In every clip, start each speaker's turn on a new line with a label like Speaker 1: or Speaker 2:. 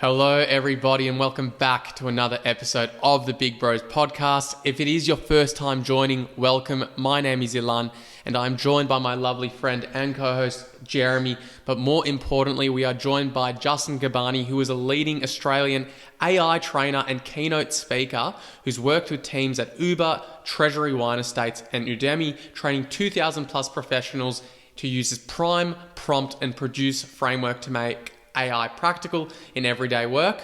Speaker 1: Hello, everybody, and welcome back to another episode of the Big Bros podcast. If it is your first time joining, welcome. My name is Ilan, and I'm joined by my lovely friend and co-host, Jeremy. But more importantly, we are joined by Justin Kabbani, who is a leading Australian AI trainer and keynote speaker who's worked with teams at Uber, Treasury Wine Estates, and Udemy, training 2,000 plus professionals to use his prime, prompt, and produce framework to make AI practical in everyday work.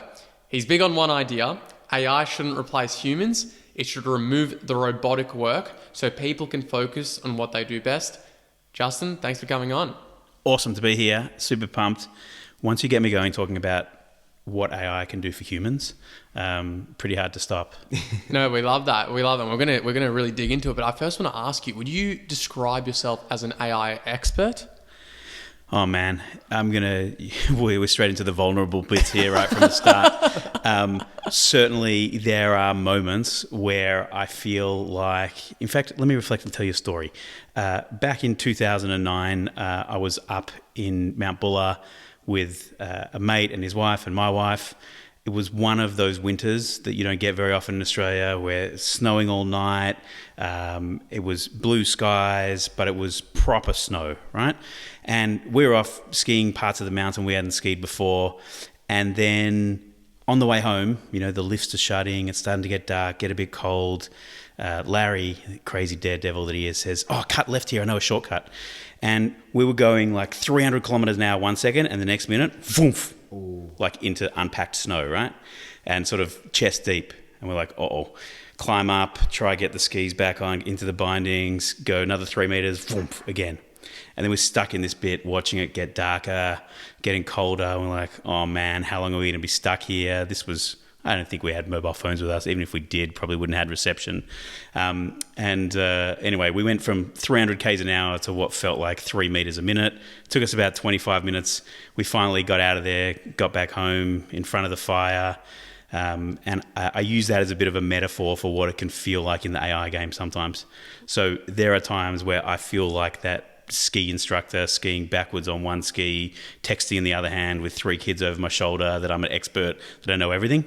Speaker 1: He's big on one idea: AI shouldn't replace humans, it should remove the robotic work so people can focus on what they do best. Justin, thanks for coming on.
Speaker 2: Awesome to be here, super pumped. Once you get me going talking about what AI can do for humans, pretty hard to stop.
Speaker 1: No, we love that. We're gonna really dig into it, but I first want to ask you, would you describe yourself as an AI expert?
Speaker 2: Oh man, we're straight into the vulnerable bits here right from the start. Certainly there are moments where I feel like, in fact, let me reflect and tell you a story. Back in 2009, I was up in Mount Buller with a mate and his wife and my wife. It was one of those winters that you don't get very often in Australia, where it's snowing all night. It was blue skies, but it was proper snow, right? And we were off skiing parts of the mountain we hadn't skied before. And then on the way home, the lifts are shutting. It's starting to get dark, get a bit cold. Larry, crazy daredevil that he is, says, "Oh, cut left here. I know a shortcut." And we were going like 300 kilometers an hour 1 second, and the next minute, voomf, like into unpacked snow, right? And sort of chest deep. And we're like, uh-oh. Climb up, try get the skis back on, into the bindings, go another 3 meters, voomf, again. And then we're stuck in this bit, watching it get darker, getting colder. And we're like, oh man, how long are we going to be stuck here? I don't think we had mobile phones with us. Even if we did, probably wouldn't have had reception. Anyway, we went from 300 Ks an hour to what felt like 3 meters a minute. It took us about 25 minutes. We finally got out of there, got back home in front of the fire. And I use that as a bit of a metaphor for what it can feel like in the AI game sometimes. So there are times where I feel like that ski instructor skiing backwards on one ski, texting in the other hand with 3 kids over my shoulder, that I'm an expert, that I know everything.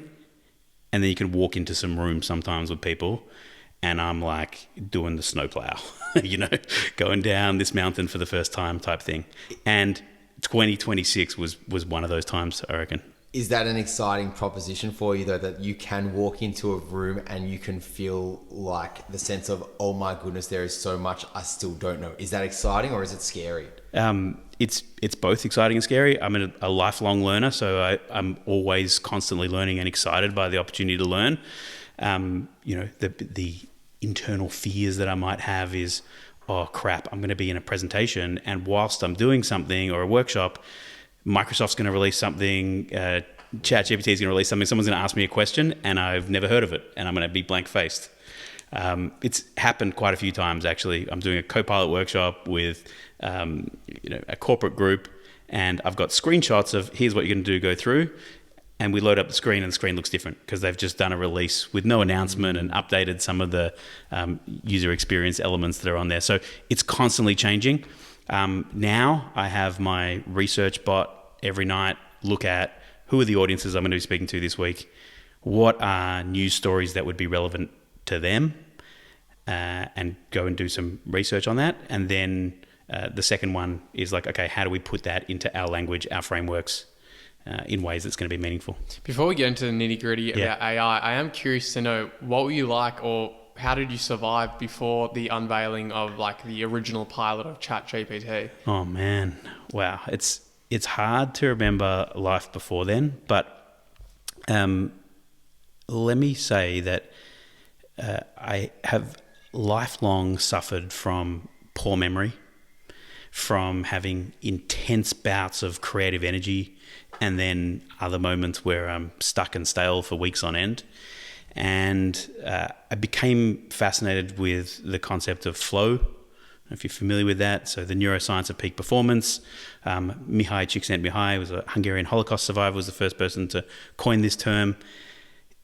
Speaker 2: And then you can walk into some rooms sometimes with people and I'm like doing the snowplow, going down this mountain for the first time type thing. And 2026 was one of those times, I reckon.
Speaker 3: Is that an exciting proposition for you, though, that you can walk into a room and you can feel like the sense of, oh my goodness, there is so much I still don't know? Is that exciting or is it scary?
Speaker 2: It's both exciting and scary. I'm a lifelong learner, so I'm always constantly learning and excited by the opportunity to learn. The internal fears that I might have is, oh crap, I'm going to be in a presentation, and whilst I'm doing something or a workshop, Microsoft's going to release something, ChatGPT is going to release something, someone's going to ask me a question and I've never heard of it and I'm going to be blank-faced. It's happened quite a few times, actually. I'm doing a co-pilot workshop with a corporate group, and I've got screenshots of here's what you're going to do, go through, and we load up the screen and the screen looks different because they've just done a release with no announcement and updated some of the user experience elements that are on there. So it's constantly changing. Now I have my research bot every night look at who are the audiences I'm going to be speaking to this week, what are news stories that would be relevant to them, and go and do some research on that. And then the second one is like, okay, how do we put that into our language, our frameworks, in ways that's going to be meaningful?
Speaker 1: Before we get into the nitty gritty about AI, I am curious to know, what were you like, or how did you survive before the unveiling of like the original pilot of ChatGPT?
Speaker 2: Oh man, wow. It's hard to remember life before then, but let me say that I have lifelong suffered from poor memory, from having intense bouts of creative energy, and then other moments where I'm stuck and stale for weeks on end. And I became fascinated with the concept of flow, if you're familiar with that. So the neuroscience of peak performance. Mihai Csikszentmihalyi was a Hungarian Holocaust survivor, was the first person to coin this term.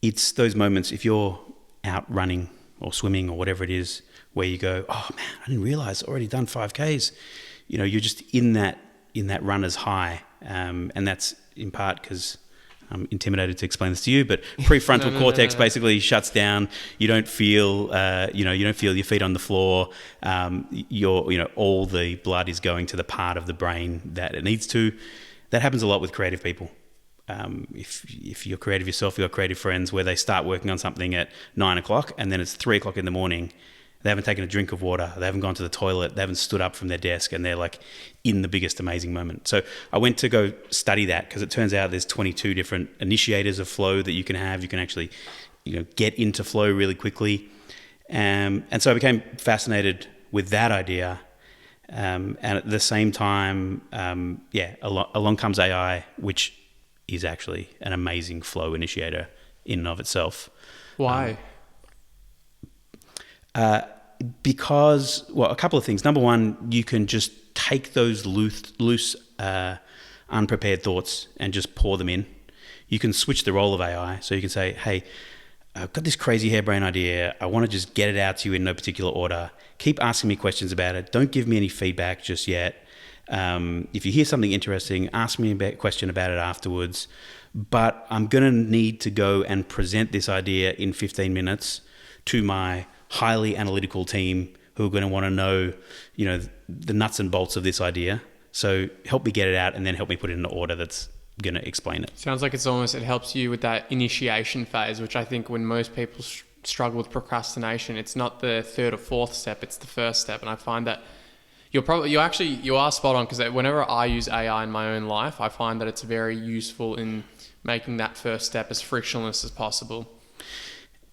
Speaker 2: It's those moments, if you're out running or swimming or whatever it is, where you go, oh man, I didn't realize I've already done 5Ks. You're just in that runner's high. And that's in part because I'm intimidated to explain this to you, but prefrontal cortex basically shuts down. You don't feel, you don't feel your feet on the floor. All the blood is going to the part of the brain that it needs to. That happens a lot with creative people. If you're creative yourself, you've got creative friends where they start working on something at 9 o'clock and then it's 3 o'clock in the morning. They haven't taken a drink of water. They haven't gone to the toilet. They haven't stood up from their desk, and they're like in the biggest amazing moment. So I went to go study that because it turns out there's 22 different initiators of flow that you can have. You can actually, get into flow really quickly. And so I became fascinated with that idea. And at the same time, along comes AI, which is actually an amazing flow initiator in and of itself.
Speaker 1: Why?
Speaker 2: Because, a couple of things. Number one, you can just take those loose unprepared thoughts and just pour them in. You can switch the role of AI. So you can say, hey, I've got this crazy harebrained idea. I want to just get it out to you in no particular order. Keep asking me questions about it. Don't give me any feedback just yet. If you hear something interesting, ask me a question about it afterwards. But I'm going to need to go and present this idea in 15 minutes to my highly analytical team who are going to want to know, the nuts and bolts of this idea. So help me get it out and then help me put it in an order that's going to explain it.
Speaker 1: Sounds like it helps you with that initiation phase, which I think when most people struggle with procrastination, it's not the third or fourth step, it's the first step. And I find that you are spot on, because whenever I use AI in my own life, I find that it's very useful in making that first step as frictionless as possible.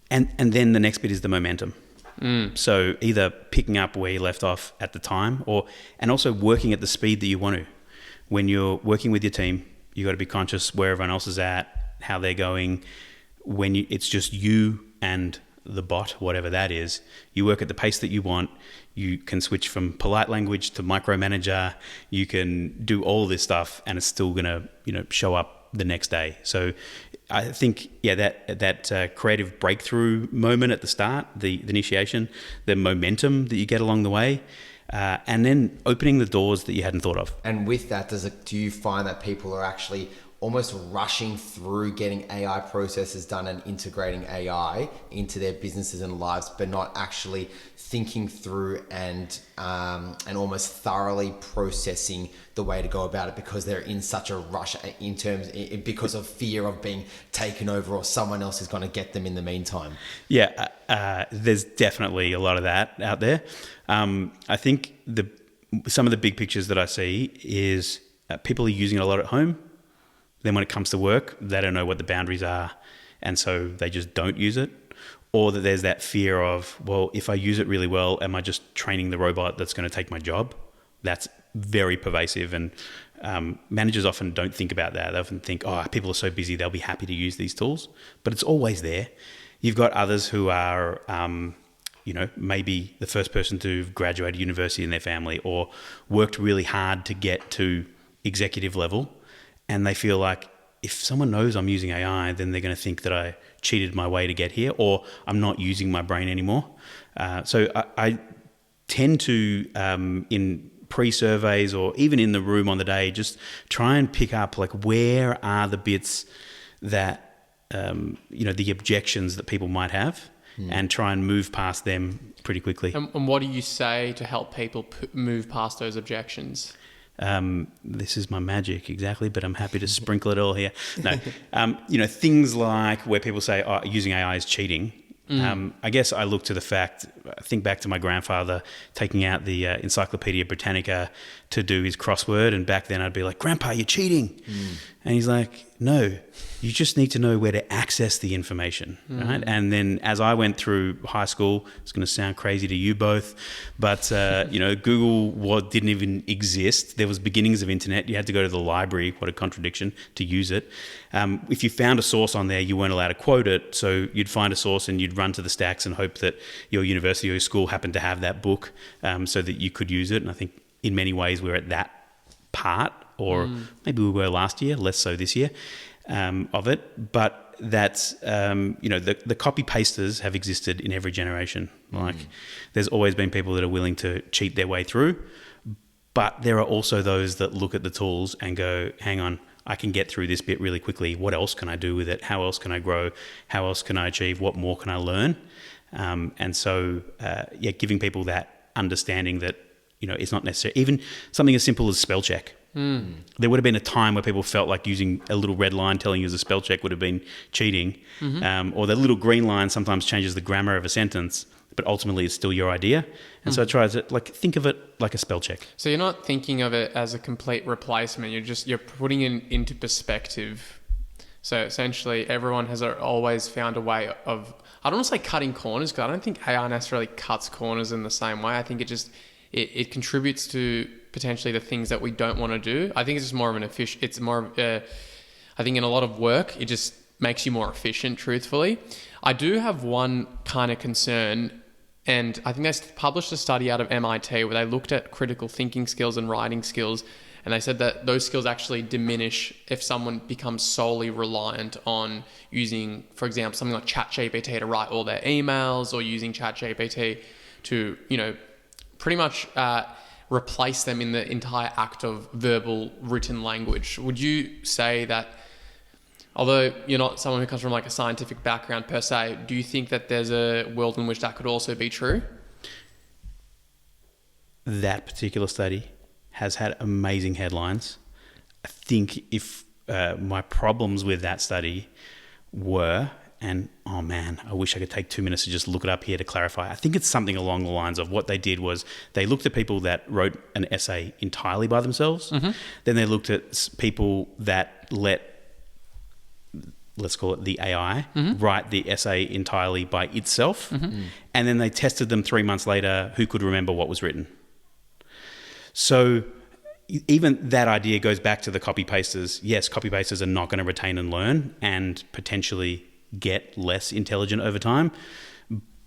Speaker 2: And then the next bit is the momentum. So either picking up where you left off at the time, and also working at the speed that you want to. When you're working with your team, you got to be conscious where everyone else is at, how they're going. When it's just you and the bot, whatever that is, you work at the pace that you want. You can switch from polite language to micromanager. You can do all this stuff, and it's still gonna, show up the next day. So I think, that creative breakthrough moment at the start, the initiation, the momentum that you get along the way, and then opening the doors that you hadn't thought of.
Speaker 3: And with that, do you find that people are actually almost rushing through getting AI processes done and integrating AI into their businesses and lives, but not actually thinking through and almost thoroughly processing the way to go about it, because they're in such a rush because of fear of being taken over or someone else is going to get them in the meantime?
Speaker 2: There's definitely a lot of that out there. I think some of the big pictures that I see is people are using it a lot at home. Then when it comes to work, they don't know what the boundaries are, and so they just don't use it. Or that there's that fear of, if I use it really well, am I just training the robot that's going to take my job? That's very pervasive, and managers often don't think about that. They often think, people are so busy, they'll be happy to use these tools. But it's always there. You've got others who are, maybe the first person to graduate university in their family, or worked really hard to get to executive level. And they feel like if someone knows I'm using AI, then they're going to think that I cheated my way to get here, or I'm not using my brain anymore. So I tend to, in pre-surveys or even in the room on the day, just try and pick up where are the bits that, the objections that people might have, and try and move past them pretty quickly.
Speaker 1: And what do you say to help people move past those objections?
Speaker 2: This is my magic, exactly, but I'm happy to sprinkle it all here. No, things like where people say, using AI is cheating. I guess I think back to my grandfather taking out the Encyclopedia Britannica to do his crossword, and back then I'd be like, Grandpa, you're cheating. And he's like, no, you just need to know where to access the information, right? And then as I went through high school, it's going to sound crazy to you both, but Google didn't even exist. There was beginnings of internet. You had to go to the library, what a contradiction, to use it. If you found a source on there, you weren't allowed to quote it, so you'd find a source and you'd run to the stacks and hope that your university or your school happened to have that book, so that you could use it. And I think in many ways we're at that part, or maybe we were last year, less so this year, of it. But that's, the copy pasters have existed in every generation. There's always been people that are willing to cheat their way through, but there are also those that look at the tools and go, hang on, I can get through this bit really quickly. What else can I do with it? How else can I grow? How else can I achieve? What more can I learn? And so, giving people that understanding that, it's not necessary. Even something as simple as spell check. There would have been a time where people felt like using a little red line telling you as a spell check would have been cheating. Or the little green line sometimes changes the grammar of a sentence, but ultimately it's still your idea. And so I try to think of it like a spell check.
Speaker 1: So you're not thinking of it as a complete replacement. You're putting it into perspective. So essentially everyone has always found a way of, I don't want to say cutting corners, because I don't think AI necessarily cuts corners in the same way. I think it contributes to potentially the things that we don't want to do. I think it's just more of I think in a lot of work, it just makes you more efficient, truthfully. I do have one kind of concern, and I think they published a study out of MIT where they looked at critical thinking skills and writing skills, and they said that those skills actually diminish if someone becomes solely reliant on using, for example, something like ChatGPT to write all their emails, or using ChatGPT to, pretty much replace them in the entire act of verbal written language. Would you say that, although you're not someone who comes from like a scientific background per se, do you think that there's a world in which that could also be true?
Speaker 2: That particular study has had amazing headlines. I think if my problems with that study were, and oh man, I wish I could take 2 minutes to just look it up here to clarify. I think it's something along the lines of what they did was they looked at people that wrote an essay entirely by themselves. Then they looked at people that let's call it the AI, write the essay entirely by itself. And then they tested them 3 months later who could remember what was written. So even that idea goes back to the copy pasters. Yes, copy pasters are not going to retain and learn and potentially get less intelligent over time.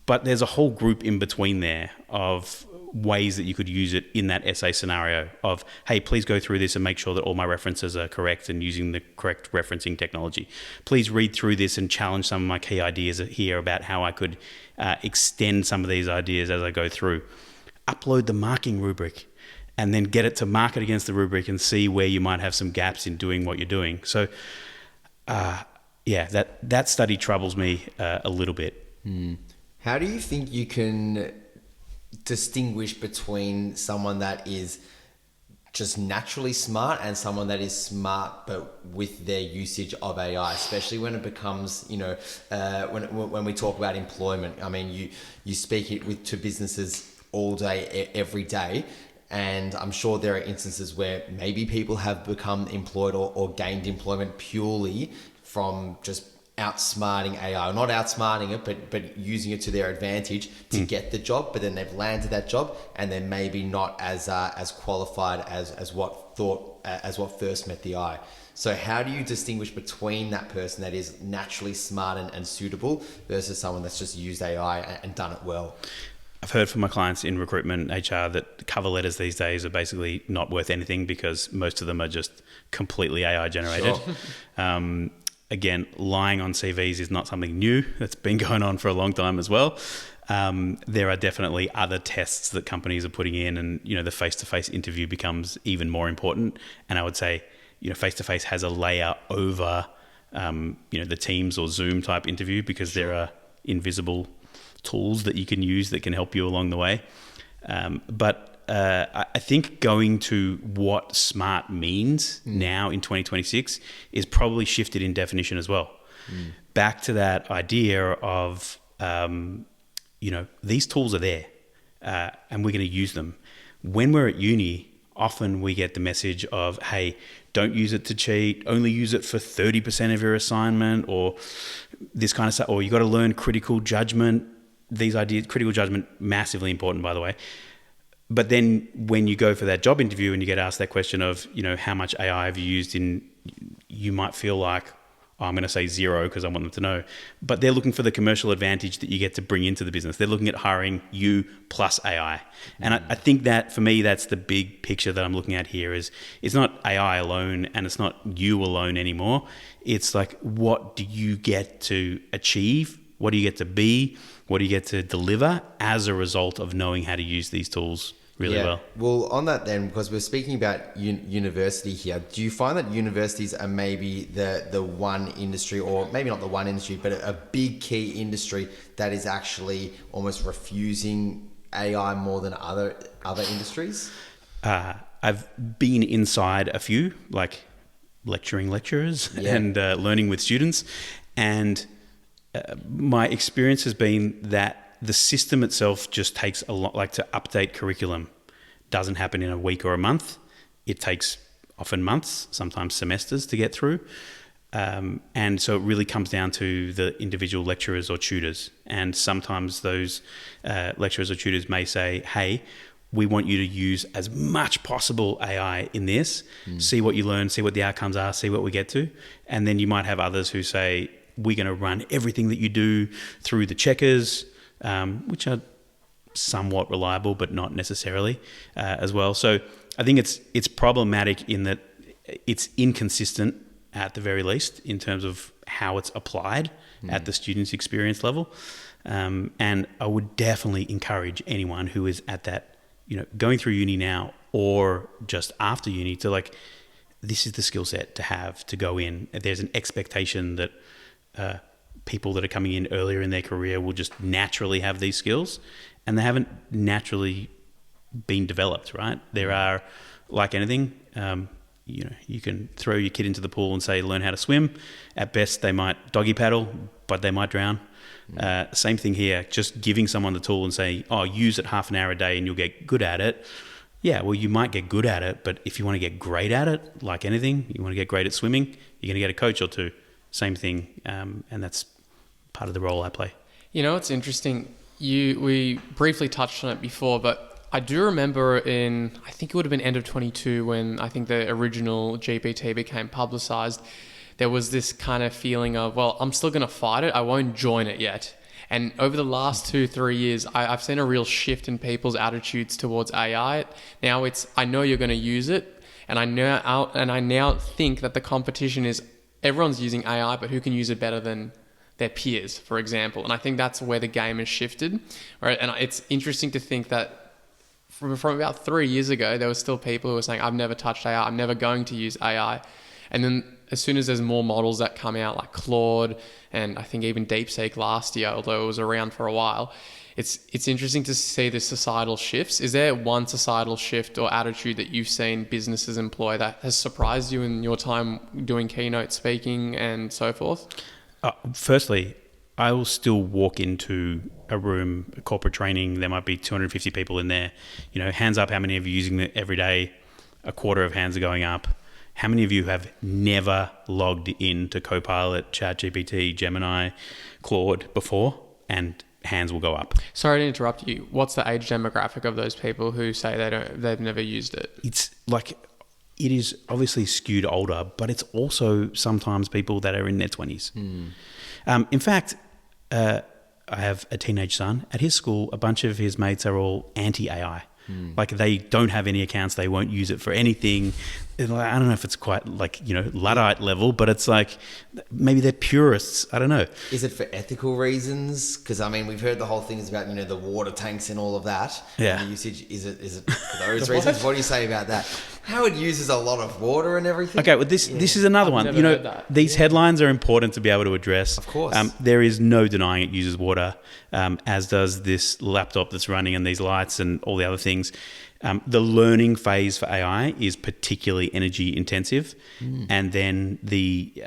Speaker 2: But there's a whole group in between there of ways that you could use it in that essay scenario of, hey, please go through this and make sure that all my references are correct and using the correct referencing technology. Please read through this and challenge some of my key ideas here about how I could extend some of these ideas as I go through. Upload the marking rubric and then get it to mark it against the rubric and see where you might have some gaps in doing what you're doing. So, that study troubles me a little bit.
Speaker 3: How do you think you can distinguish between someone that is just naturally smart and someone that is smart but with their usage of AI, especially when it becomes, when we talk about employment? I mean, you speak it to businesses all day, every day, and I'm sure there are instances where maybe people have become employed or gained employment purely from just outsmarting AI, or not outsmarting it, but using it to their advantage to get the job. But then they've landed that job, and they're maybe not as qualified as what first met the eye. So how do you distinguish between that person that is naturally smart and suitable versus someone that's just used AI and done it well?
Speaker 2: I've heard from my clients in recruitment HR that cover letters these days are basically not worth anything because most of them are just completely AI generated. Sure. Again, lying on CVs is not something new. That's been going on for a long time as well. There are definitely other tests that companies are putting in, and the face-to-face interview becomes even more important. And I would say, face-to-face has a layer over, the Teams or Zoom type interview, because there are invisible tools that you can use that can help you along the way. But I think going to what smart means now in 2026 is probably shifted in definition as well. Back to that idea of, these tools are there and we're going to use them. When we're at uni, often we get the message of, hey, don't use it to cheat, only use it for 30% of your assignment, or this kind of stuff, or you got to learn critical judgment. These ideas, critical judgment, massively important, by the way. But then when you go for that job interview and you get asked that question of, how much AI have you used you might feel like, I'm going to say 0 because I want them to know. But they're looking for the commercial advantage that you get to bring into the business. They're looking at hiring you plus AI. And I think that for me, that's the big picture that I'm looking at here is it's not AI alone and it's not you alone anymore. It's like, what do you get to achieve? What do you get to be? What do you get to deliver as a result of knowing how to use these tools? really well.
Speaker 3: Well, on that then, because we're speaking about university here, do you find that universities are maybe the one industry, or maybe not the one industry, but a big key industry that is actually almost refusing AI more than other industries?
Speaker 2: I've been inside a few, like lecturing lecturers and learning with students, and my experience has been that the system itself just takes a lot, like to update curriculum doesn't happen in a week or a month. It takes often months, sometimes semesters to get through. And so it really comes down to the individual lecturers or tutors. And sometimes those lecturers or tutors may say, hey, we want you to use as much possible AI in this, see what you learn, see what the outcomes are, see what we get to. And then you might have others who say, we're going to run everything that you do through the checkers, which are somewhat reliable, but not necessarily as well. So I think it's problematic in that it's inconsistent at the very least in terms of how it's applied at the student's experience level. And I would definitely encourage anyone who is at that, going through uni now or just after uni to this is the skill set to have to go in. There's an expectation that people that are coming in earlier in their career will just naturally have these skills, and they haven't naturally been developed, right? There are, like anything, you can throw your kid into the pool and say, learn how to swim. At best, they might doggy paddle, but they might drown. Same thing here, just giving someone the tool and say, use it half an hour a day and you'll get good at it. Yeah, well, you might get good at it, but if you want to get great at it, like anything, you want to get great at swimming, you're going to get a coach or two. Same thing, and that's part of the role I play.
Speaker 1: It's interesting. We briefly touched on it before, but I do remember I think it would have been end of 22 when I think the original GPT became publicized. There was this kind of feeling of, well, I'm still going to fight it. I won't join it yet. And over the last 2-3 years, I've seen a real shift in people's attitudes towards AI. Now I know you're going to use it, and I now think that the competition is everyone's using AI, but who can use it better than their peers, for example? And I think that's where the game has shifted, right? And it's interesting to think that from about 3 years ago, there were still people who were saying, I've never touched AI, I'm never going to use AI. And then as soon as there's more models that come out, like Claude, and I think even DeepSeek last year, although it was around for a while, it's interesting to see the societal shifts. Is there one societal shift or attitude that you've seen businesses employ that has surprised you in your time doing keynote speaking and so forth?
Speaker 2: Firstly, I will still walk into a room, a corporate training, there might be 250 people in there. Hands up, how many of you are using it every day? A quarter of hands are going up. How many of you have never logged into Copilot, ChatGPT, Gemini, Claude before? And hands will go up.
Speaker 1: Sorry to interrupt you. What's the age demographic of those people who say they've never used it?
Speaker 2: It's it is obviously skewed older, but it's also sometimes people that are in their 20s. In fact, I have a teenage son. At his school, a bunch of his mates are all anti-AI. They don't have any accounts. They won't use it for anything. I don't know if it's quite Luddite level, but it's maybe they're purists. I don't know.
Speaker 3: Is it for ethical reasons? Because we've heard the whole thing is about the water tanks and all of that.
Speaker 2: Yeah.
Speaker 3: And the usage is it for those reasons? What do you say about that? How it uses a lot of water and everything.
Speaker 2: Okay, well this is another one.
Speaker 1: Never heard that.
Speaker 2: These headlines are important to be able to address.
Speaker 3: Of course.
Speaker 2: There is no denying it uses water, as does this laptop that's running and these lights and all the other things. The learning phase for AI is particularly energy intensive, and then the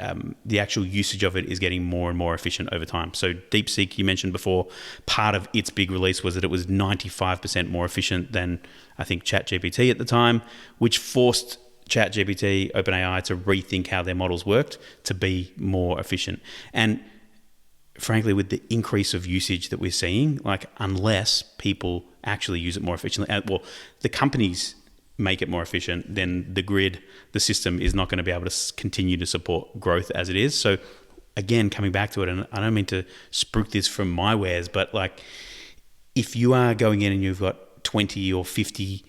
Speaker 2: actual usage of it is getting more and more efficient over time. So DeepSeek, you mentioned before, part of its big release was that it was 95% more efficient than I think ChatGPT at the time, which forced ChatGPT, OpenAI to rethink how their models worked to be more efficient. And frankly, with the increase of usage that we're seeing, unless people actually use it more efficiently, the companies make it more efficient, then the grid, the system is not going to be able to continue to support growth as it is. So again, coming back to it, and I don't mean to spruik this from my wares, but if you are going in and you've got 20 or 50,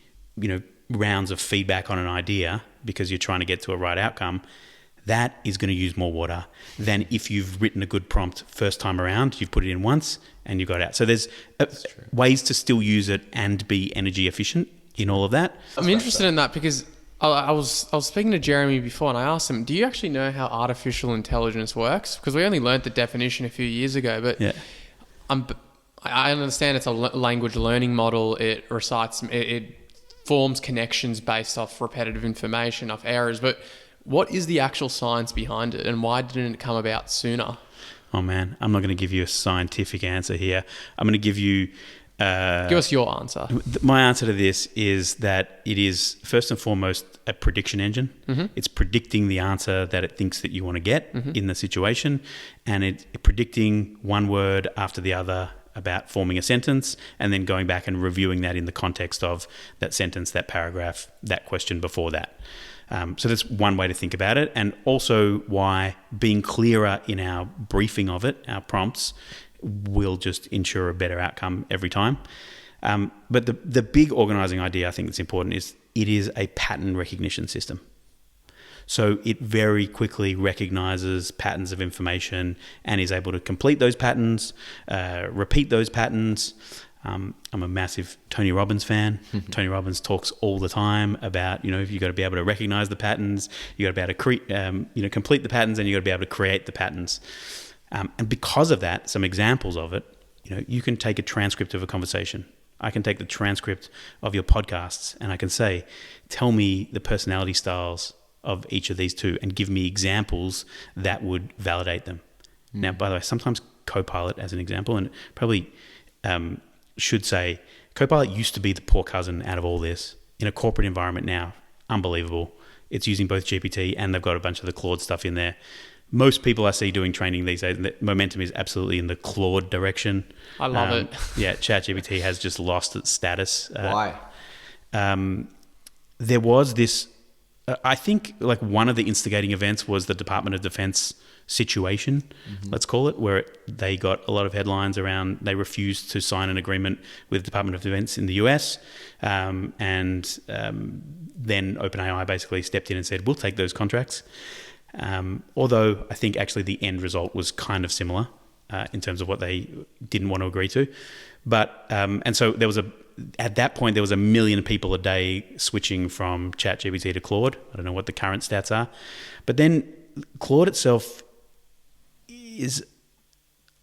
Speaker 2: rounds of feedback on an idea because you're trying to get to a right outcome, that is going to use more water than if you've written a good prompt first time around, you've put it in once and you got it out. So there's ways to still use it and be energy efficient in all of that.
Speaker 1: I'm interested in that because I was speaking to Jeremy before and I asked him, do you actually know how artificial intelligence works? Because we only learned the definition a few years ago, but
Speaker 2: Yeah.
Speaker 1: I understand it's a language learning model. It recites, it forms connections based off repetitive information, off errors. But what is the actual science behind it, and why didn't it come about sooner?
Speaker 2: Oh man, I'm not going to give you a scientific answer here. I'm going to give you...
Speaker 1: Give us your answer.
Speaker 2: My answer to this is that it is first and foremost a prediction engine.
Speaker 1: Mm-hmm.
Speaker 2: It's predicting the answer that it thinks that you want to get in the situation, and it's predicting one word after the other about forming a sentence, and then going back and reviewing that in the context of that sentence, that paragraph, that question before that. So that's one way to think about it, and also why being clearer in our briefing of it, our prompts, will just ensure a better outcome every time. But the big organizing idea I think that's important is it is a pattern recognition system. So it very quickly recognizes patterns of information and is able to complete those patterns, repeat those patterns. I'm a massive Tony Robbins fan. Tony Robbins talks all the time about, you've got to be able to recognize the patterns, you got to be able to complete the patterns, and you got to be able to create the patterns. And because of that, some examples of it, you can take a transcript of a conversation. I can take the transcript of your podcasts and I can say, tell me the personality styles of each of these two and give me examples that would validate them. Now, by the way, sometimes Copilot, as an example, and probably should say, Copilot used to be the poor cousin out of all this. In a corporate environment now, unbelievable. It's using both GPT and they've got a bunch of the Claude stuff in there. Most people I see doing training these days, momentum is absolutely in the Claude direction.
Speaker 1: I love it.
Speaker 2: Yeah, ChatGPT has just lost its status.
Speaker 3: Why?
Speaker 2: There was this, I think like one of the instigating events was the Department of Defense situation, let's call it, where they got a lot of headlines around they refused to sign an agreement with the Department of Defense in the US. And then OpenAI basically stepped in and said, we'll take those contracts. Although I think actually the end result was kind of similar in terms of what they didn't want to agree to. But, and so at that point, there was 1 million people a day switching from ChatGPT to Claude. I don't know what the current stats are. But then Claude itself is,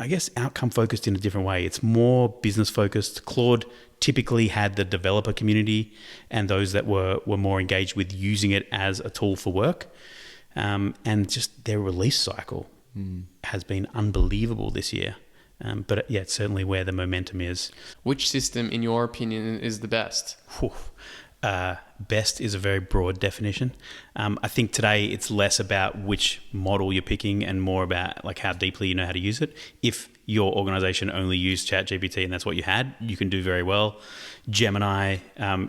Speaker 2: I guess, outcome focused in a different way. It's more business focused. Claude typically had the developer community and those that were more engaged with using it as a tool for work. And just their release cycle has been unbelievable this year. But yeah, it's certainly where the momentum is.
Speaker 1: Which system, in your opinion, is the best?
Speaker 2: Best is a very broad definition. I think today it's less about which model you're picking and more about like how deeply you know how to use it. If your organization only used ChatGPT and that's what you had, you can do very well. Gemini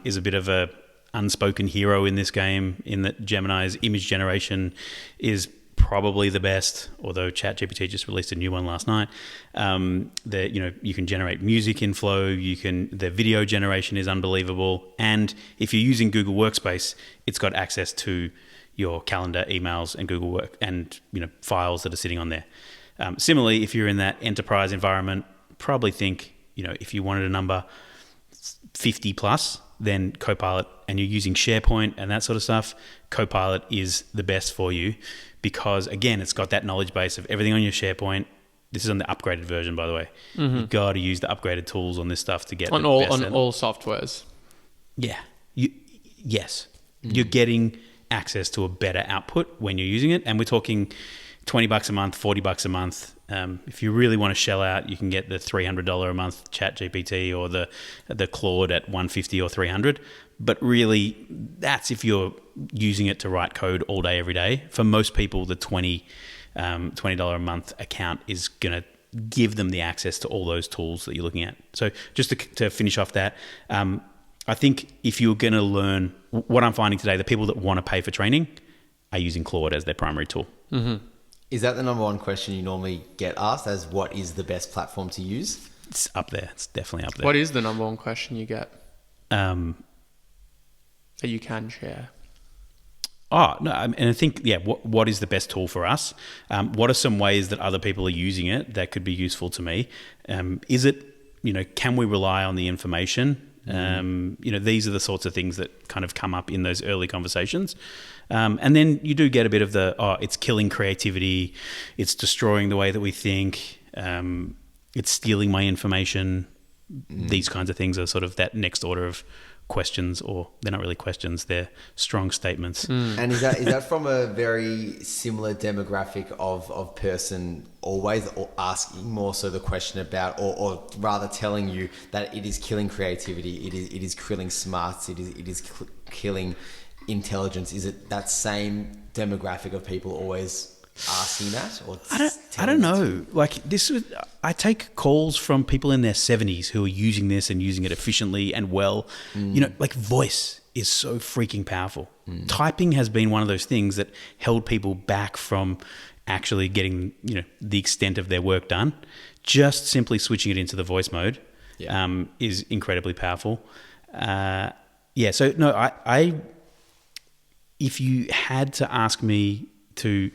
Speaker 2: is a bit of a unspoken hero in this game, in that Gemini's image generation is probably the best, although ChatGPT just released a new one last night. You can generate music in Flow, the video generation is unbelievable, and if you're using Google Workspace, it's got access to your calendar, emails, and Google Work, and files that are sitting on there. Similarly, if you're in that enterprise environment, probably think if you wanted a number 50 plus, then Copilot, and you're using SharePoint and that sort of stuff, Copilot is the best for you because, again, it's got that knowledge base of everything on your SharePoint. This is on the upgraded version, by the way. You've got to use the upgraded tools on this stuff to get
Speaker 1: on all softwares.
Speaker 2: Yeah. Yes. You're getting access to a better output when you're using it, and we're talking $20 a month, $40 a month. If you really want to shell out, you can get the $300 a month ChatGPT or the Claude at $150 or $300. But really, that's if you're using it to write code all day, every day. For most people, the $20 a month account is going to give them the access to all those tools that you're looking at. So just to finish off that, I think if you're going to learn, what I'm finding today, the people that want to pay for training are using Claude as their primary tool.
Speaker 1: Mm-hmm.
Speaker 3: Is that the number one question you normally get asked, as what is the best platform to use?
Speaker 2: It's up there. It's definitely up there.
Speaker 1: What is the number one question you get that you can share?
Speaker 2: Oh, no, and I think, what is the best tool for us? What are some ways that other people are using it that could be useful to me? Is it, can we rely on the information? These are the sorts of things that kind of come up in those early conversations. And then you do get a bit of it's killing creativity, it's destroying the way that we think, it's stealing my information. These kinds of things are sort of that next order of questions, or they're not really questions, they're strong statements.
Speaker 3: And is that from a very similar demographic of person always, or asking more so the question about, or rather telling you that it is killing creativity, it is killing smarts, it is killing intelligence? Is it that same demographic of people always asking that? Or
Speaker 2: I don't know. Like I take calls from people in their 70s who are using this and using it efficiently and well. Like voice is so freaking powerful. Typing has been one of those things that held people back from actually getting, the extent of their work done. Just simply switching it into the voice mode is incredibly powerful. So no, I if you had to ask me to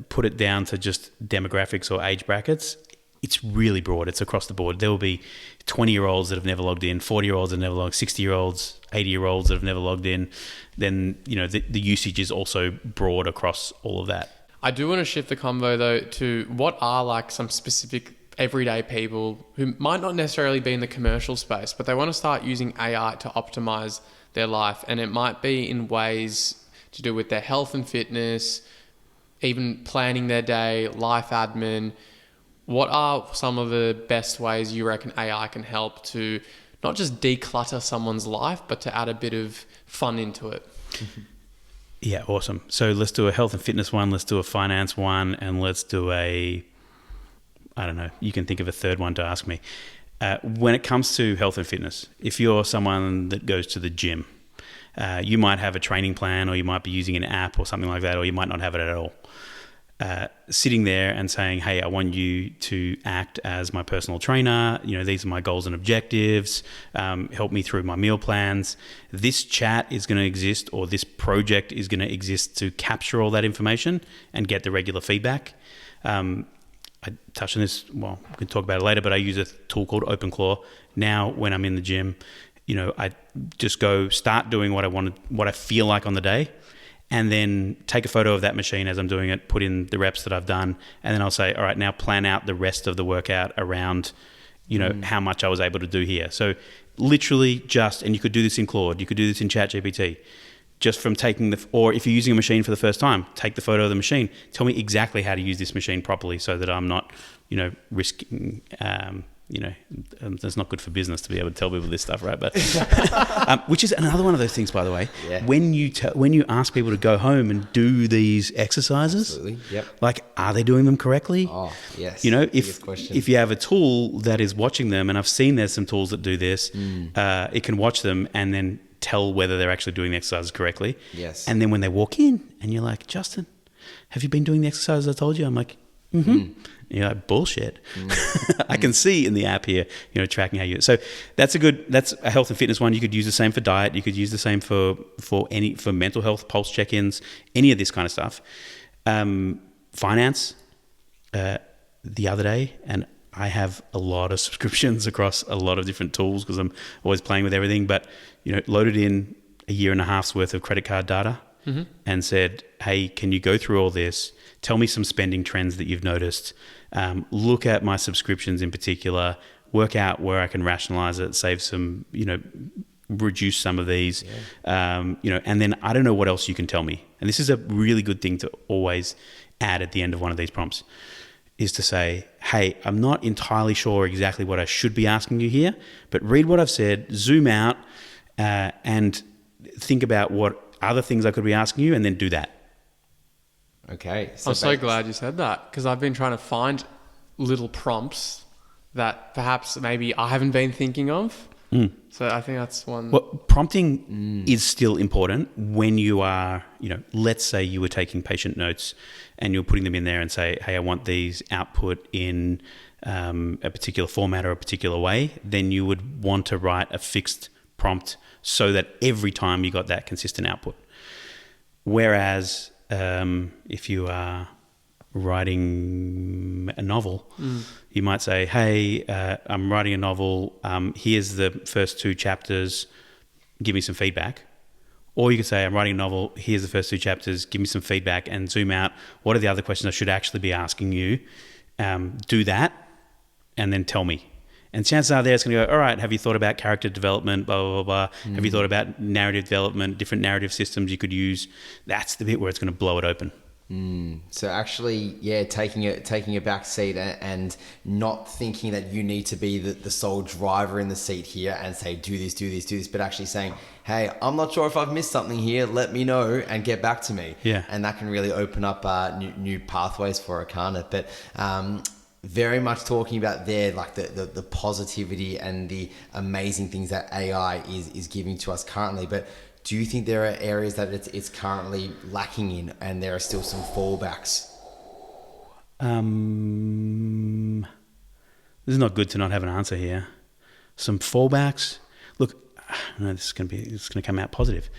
Speaker 2: put it down to just demographics or age brackets, it's really broad. It's across the board. There will be 20-year-olds that have never logged in, 40-year-olds that have never logged, 60-year-olds, 80-year-olds that have never logged in. Then, the usage is also broad across all of that.
Speaker 1: I do want to shift the convo though to what are like some specific everyday people who might not necessarily be in the commercial space, but they want to start using AI to optimize their life. And it might be in ways to do with their health and fitness, even planning their day, life admin. What are some of the best ways you reckon AI can help to not just declutter someone's life, but to add a bit of fun into it?
Speaker 2: Yeah, awesome. So let's do a health and fitness one, let's do a finance one, and let's do I don't know, you can think of a third one to ask me. When it comes to health and fitness, if you're someone that goes to the gym, you might have a training plan, or you might be using an app or something like that, or you might not have it at all. Sitting there and saying, hey, I want you to act as my personal trainer. These are my goals and objectives. Help me through my meal plans. This chat is going to exist, or this project is going to exist to capture all that information and get the regular feedback. I touched on this, we can talk about it later, but I use a tool called OpenClaw. Now, when I'm in the gym, I just go start doing what I feel like on the day, and then take a photo of that machine as I'm doing it, put in the reps that I've done, and then I'll say, all right, now plan out the rest of the workout around, how much I was able to do here. So literally and you could do this in Claude, you could do this in ChatGPT, just from taking or if you're using a machine for the first time, take the photo of the machine, tell me exactly how to use this machine properly so that I'm not, risking, it's not good for business to be able to tell people this stuff, right? But which is another one of those things, by the way.
Speaker 3: Yeah.
Speaker 2: When you ask people to go home and do these exercises,
Speaker 3: absolutely, yep.
Speaker 2: Like, are they doing them correctly?
Speaker 3: Oh, yes.
Speaker 2: If you have a tool that is watching them, and I've seen there's some tools that do this, it can watch them and then tell whether they're actually doing the exercises correctly.
Speaker 3: Yes.
Speaker 2: And then when they walk in, and you're like, Justin, have you been doing the exercises I told you? I'm like, mm-hmm. You're like, bullshit. I can see in the app here, tracking how you. So that's a health and fitness one. You could use the same for diet. You could use the same for mental health, pulse check-ins, any of this kind of stuff. Finance. The other day, and I have a lot of subscriptions across a lot of different tools because I'm always playing with everything. But loaded in a year and a half's worth of credit card data, and said, hey, can you go through all this? Tell me some spending trends that you've noticed. Look at my subscriptions in particular, work out where I can rationalize it, save some, reduce some of these, and then I don't know what else you can tell me. And this is a really good thing to always add at the end of one of these prompts, is to say, hey, I'm not entirely sure exactly what I should be asking you here, but read what I've said, zoom out, and think about what other things I could be asking you, and then do that.
Speaker 3: Okay.
Speaker 1: I'm so glad you said that, because I've been trying to find little prompts that perhaps maybe I haven't been thinking of. So I think that's one.
Speaker 2: Well, prompting is still important when you are, let's say you were taking patient notes and you're putting them in there and say, hey, I want these output in a particular format or a particular way. Then you would want to write a fixed prompt so that every time you got that consistent output. Whereas if you are writing a novel, you might say, hey, I'm writing a novel. Here's the first 2 chapters. Give me some feedback. Or you could say, I'm writing a novel. Here's the first 2 chapters. Give me some feedback and zoom out. What are the other questions I should actually be asking you? Do that and then tell me. And chances are there it's going to go, all right, have you thought about character development, blah, blah, blah, blah. Have you thought about narrative development, different narrative systems you could use? That's the bit where it's going to blow it open.
Speaker 3: So actually, taking a back seat and not thinking that you need to be the sole driver in the seat here and say, do this, but actually saying, hey, I'm not sure if I've missed something here. Let me know and get back to me.
Speaker 2: Yeah.
Speaker 3: And that can really open up new pathways for it, can't it? But very much talking about there, like the positivity and the amazing things that AI is giving to us currently. But do you think there are areas that it's currently lacking in and there are still some fallbacks?
Speaker 2: This is not good to not have an answer here. Some fallbacks. Look, no, this is going to come out positive.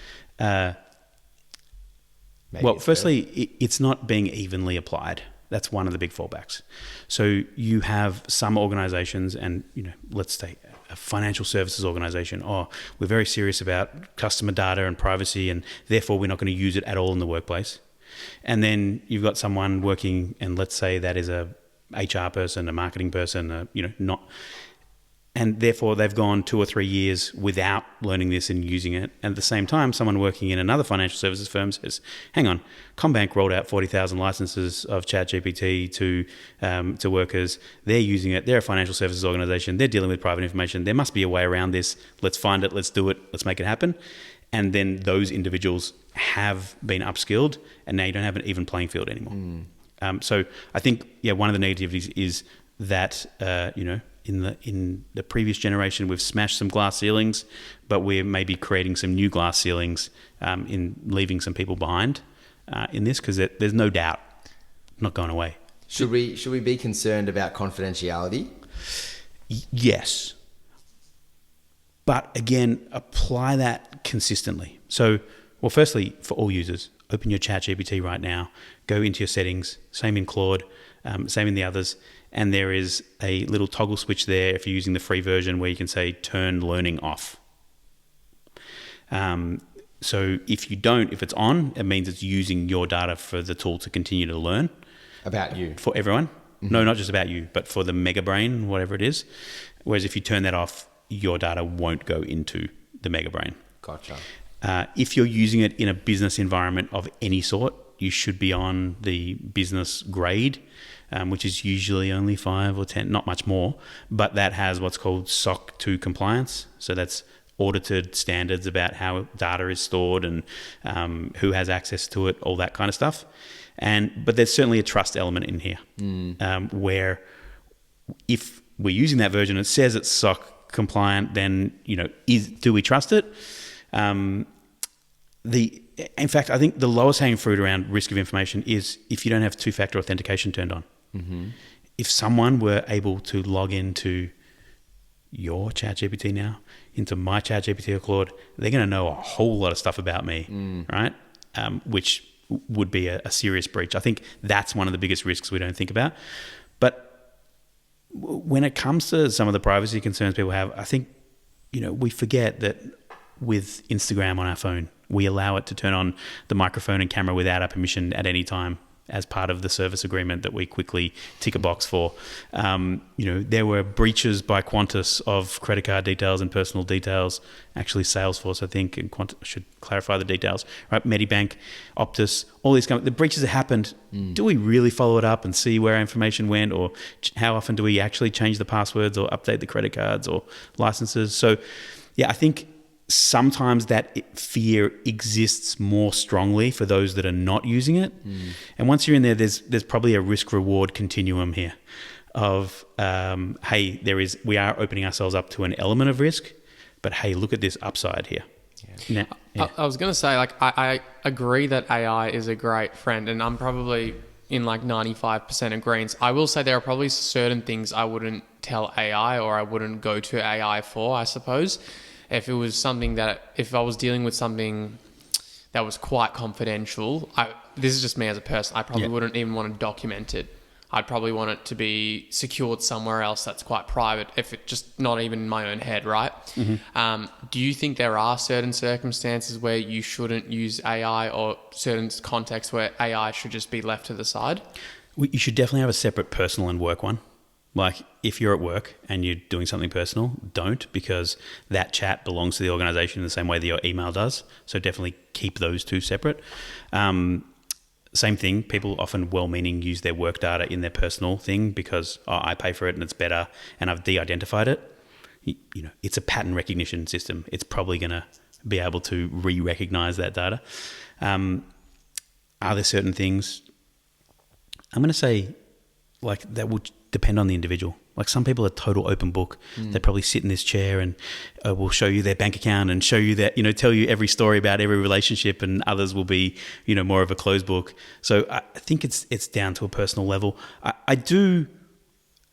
Speaker 2: Firstly, it's not being evenly applied. That's one of the big fallbacks. So you have some organizations and, let's say a financial services organization, we're very serious about customer data and privacy and therefore we're not going to use it at all in the workplace. And then you've got someone working and let's say that is a HR person, a marketing person, and therefore they've gone 2 or 3 years without learning this and using it. And at the same time, someone working in another financial services firm says, hang on, CommBank rolled out 40,000 licenses of ChatGPT to workers. They're using it. They're a financial services organization. They're dealing with private information. There must be a way around this. Let's find it. Let's do it. Let's make it happen. And then those individuals have been upskilled and now you don't have an even playing field anymore. So I think, one of the negativities is that, in the previous generation, we've smashed some glass ceilings, but we're maybe creating some new glass ceilings in leaving some people behind in this because there's no doubt not going away.
Speaker 3: Should we be concerned about confidentiality?
Speaker 2: Yes. But again, apply that consistently. So, firstly, for all users, open your ChatGPT right now, go into your settings, same in Claude, same in the others. And there is a little toggle switch there if you're using the free version where you can say turn learning off. So if it's on, it means it's using your data for the tool to continue to learn.
Speaker 3: About you.
Speaker 2: For everyone. Mm-hmm. No, not just about you, but for the mega brain, whatever it is. Whereas if you turn that off, your data won't go into the mega brain.
Speaker 3: Gotcha.
Speaker 2: If you're using it in a business environment of any sort, you should be on the business grade, which is usually only 5 or 10, not much more, but that has what's called SOC 2 compliance. So that's audited standards about how data is stored and who has access to it, all that kind of stuff. But there's certainly a trust element in here where if we're using that version, it says it's SOC compliant, then, do we trust it? In fact, I think the lowest hanging fruit around risk of information is if you don't have 2-factor authentication turned on. Mm-hmm. If someone were able to log into your ChatGPT now, into my ChatGPT or Claude, they're going to know a whole lot of stuff about me, right? Which would be a serious breach. I think that's one of the biggest risks we don't think about. But when it comes to some of the privacy concerns people have, I think, we forget that with Instagram on our phone, we allow it to turn on the microphone and camera without our permission at any time as part of the service agreement that we quickly tick a box for. There were breaches by Qantas of credit card details and personal details. Actually, Salesforce, I think, and Qantas should clarify the details. Right, Medibank, Optus, all these companies. The breaches have happened. Do we really follow it up and see where our information went, or how often do we actually change the passwords or update the credit cards or licenses? So, I think sometimes that fear exists more strongly for those that are not using it. And once you're in there, there's probably a risk-reward continuum here of, hey, we are opening ourselves up to an element of risk, but hey, look at this upside here.
Speaker 1: Yeah. I was going to say, I agree that AI is a great friend, and I'm probably in 95% agreement. I will say there are probably certain things I wouldn't tell AI or I wouldn't go to AI for, I suppose. If it was if I was dealing with something that was quite confidential, this is just me as a person, I probably wouldn't even want to document it. I'd probably want it to be secured somewhere else that's quite private, if it just not even in my own head, right? Do you think there are certain circumstances where you shouldn't use AI, or certain contexts where AI should just be left to the side?
Speaker 2: You should definitely have a separate personal and work one. Like if you're at work and you're doing something personal, don't, because that chat belongs to the organization in the same way that your email does. So definitely keep those two separate. Same thing, people often well-meaning use their work data in their personal thing because I pay for it and it's better and I've de-identified it. You know, it's a pattern recognition system. It's probably going to be able to re-recognize that data. Are there certain things? I'm going to say like that would depend on the individual. Like some people are total open book. They probably sit in this chair and will show you their bank account and show you that, you know, tell you every story about every relationship, and others will be, you know, more of a closed book. So I think it's down to a personal level. I do,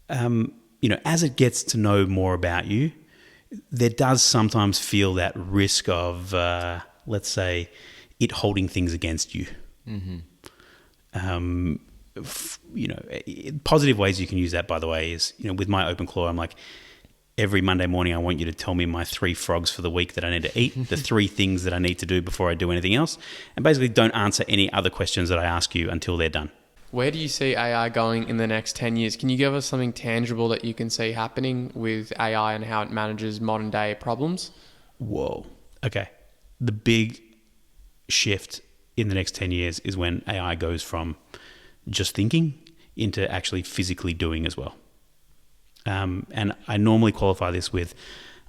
Speaker 2: you know, as it gets to know more about you, there does sometimes feel that risk of, let's say, it holding things against you. You know, positive ways you can use that, by the way, is, you know, with my OpenClaw, I'm like, every Monday morning, I want you to tell me my 3 frogs for the week that I need to eat, the 3 things that I need to do before I do anything else, and basically don't answer any other questions that I ask you until they're done.
Speaker 1: Where do you see AI going in the next 10 years? Can you give us something tangible that you can see happening with AI and how it manages modern day problems?
Speaker 2: Whoa. Okay. The big shift in the next 10 years is when AI goes from just thinking into actually physically doing as well. And I normally qualify this with,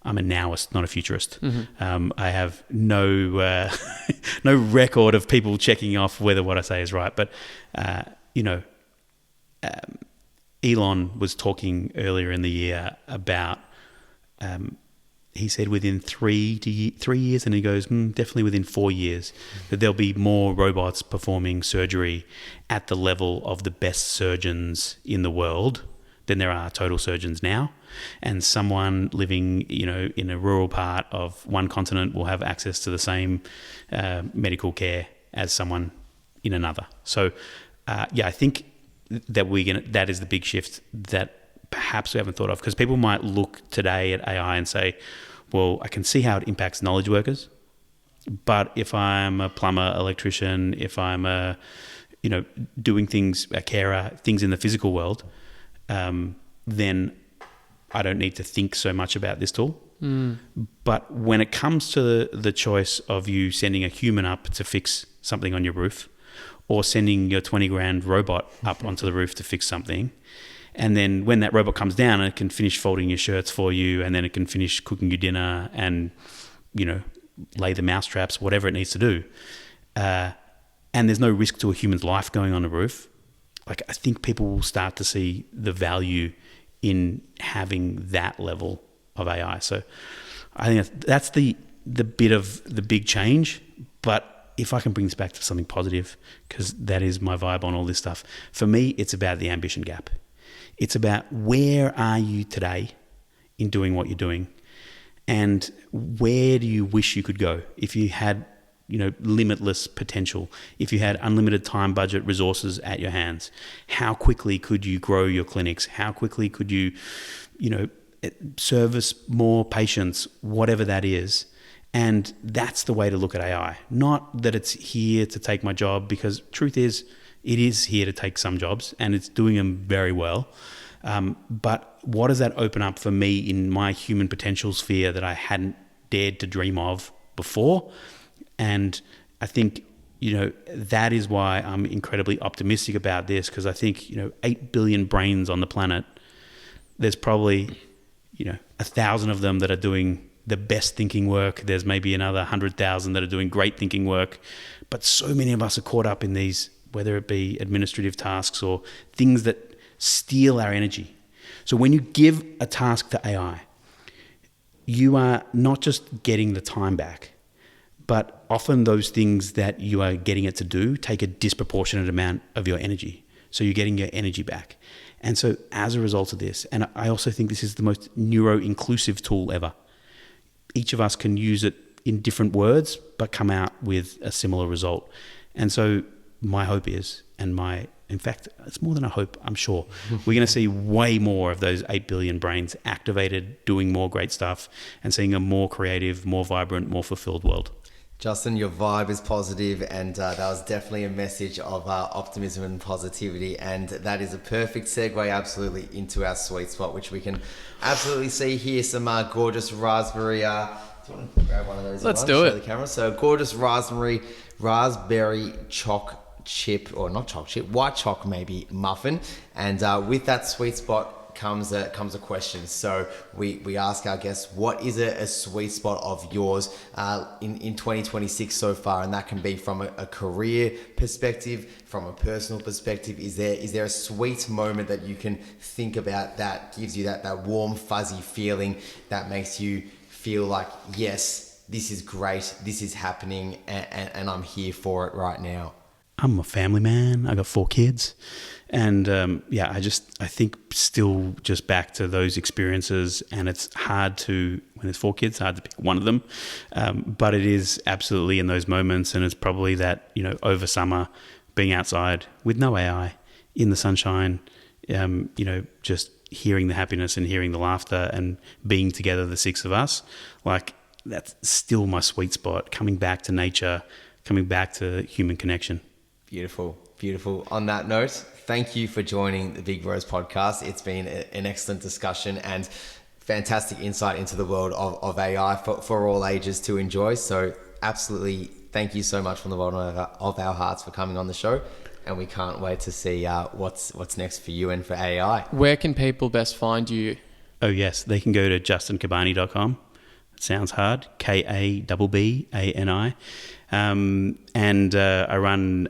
Speaker 2: I'm a nowist, not a futurist. I have no no record of people checking off whether what I say is right. But, you know, Ilan was talking earlier in the year about, he said within 3 years, and he goes, definitely within 4 years, that there'll be more robots performing surgery at the level of the best surgeons in the world than there are total surgeons now. And someone living, you know, in a rural part of one continent will have access to the same medical care as someone in another. So, yeah, I think that that is the big shift that perhaps we haven't thought of, because people might look today at AI and say, well, I can see how it impacts knowledge workers, but if I'm a plumber, electrician, if I'm a, you know, doing things, a carer, things in the physical world, then I don't need to think so much about this tool. But when it comes to the choice of you sending a human up to fix something on your roof, or sending your 20 grand robot up onto the roof to fix something, and then when that robot comes down, it can finish folding your shirts for you, and then it can finish cooking your dinner and, you know, lay the mouse traps, whatever it needs to do. And there's no risk to a human's life going on the roof. Like, I think people will start to see the value in having that level of AI. So I think that's the bit of the big change. But if I can bring this back to something positive, because that is my vibe on all this stuff, for me, it's about the ambition gap. It's about where are you today in doing what you're doing, and where do you wish you could go if you had, you know, limitless potential, if you had unlimited time, budget, resources at your hands. How quickly could you grow your clinics? How quickly could you, you know, service more patients, whatever that is. And that's the way to look at AI. Not that it's here to take my job, because truth is, it is here to take some jobs and it's doing them very well. But what does that open up for me in my human potential sphere that I hadn't dared to dream of before? And I think, you know, that is why I'm incredibly optimistic about this, because I think, you know, 8 billion brains on the planet, there's probably, you know, 1,000 of them that are doing the best thinking work. There's maybe another 100,000 that are doing great thinking work. But so many of us are caught up in these, whether it be administrative tasks or things that steal our energy. So when you give a task to AI, you are not just getting the time back, but often those things that you are getting it to do take a disproportionate amount of your energy. So you're getting your energy back. And so as a result of this, and I also think this is the most neuro-inclusive tool ever. Each of us can use it in different words, but come out with a similar result. And so my hope is, and my In fact, it's more than I hope, I'm sure. We're going to see way more of those 8 billion brains activated, doing more great stuff, and seeing a more creative, more vibrant, more fulfilled world.
Speaker 3: Justin, your vibe is positive, and that was definitely a message of optimism and positivity, and that is a perfect segue absolutely into our sweet spot, which we can absolutely see here. Some gorgeous raspberry. Do you want to grab one of those?
Speaker 1: Let's do
Speaker 3: Show
Speaker 1: it.
Speaker 3: the camera. So gorgeous raspberry choc chip, or not choc chip, white choc maybe muffin, and with that sweet spot comes a question. So we ask our guests, what is a sweet spot of yours in 2026 so far? And that can be from a career perspective, from a personal perspective. Is there a sweet moment that you can think about that gives you that warm, fuzzy feeling that makes you feel like, yes, this is great, this is happening, and I'm here for it right now?
Speaker 2: I'm a family man. I got 4 kids. And I think still just back to those experiences, and it's hard to, when there's 4 kids, hard to pick one of them. But it is absolutely in those moments, and it's probably that, over summer, being outside with no AI, in the sunshine, just hearing the happiness and hearing the laughter and being together, the 6 of us, like that's still my sweet spot, coming back to nature, coming back to human connection.
Speaker 3: Beautiful, beautiful. On that note, thank you for joining the Big Bros podcast. It's been an excellent discussion and fantastic insight into the world of AI for all ages to enjoy. So absolutely, thank you so much from the bottom of our hearts for coming on the show. And we can't wait to see what's next for you and for AI.
Speaker 1: Where can people best find you?
Speaker 2: Oh, yes. They can go to justinkabbani.com. It sounds hard. Kabbani. And I run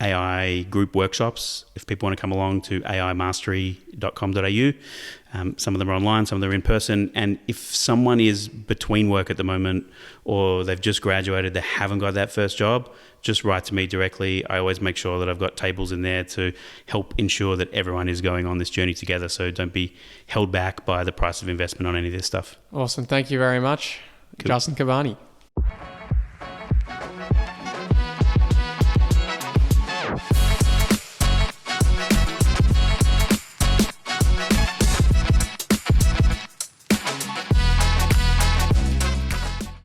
Speaker 2: AI group workshops. If people want to come along to aimastery.com.au, some of them are online, some of them are in person. And if someone is between work at the moment, or they've just graduated, they haven't got that first job, just write to me directly. I always make sure that I've got tables in there to help ensure that everyone is going on this journey together. So don't be held back by the price of investment on any of this stuff.
Speaker 1: Awesome. Thank you very much,
Speaker 2: Cool.
Speaker 1: Justin Kabbani.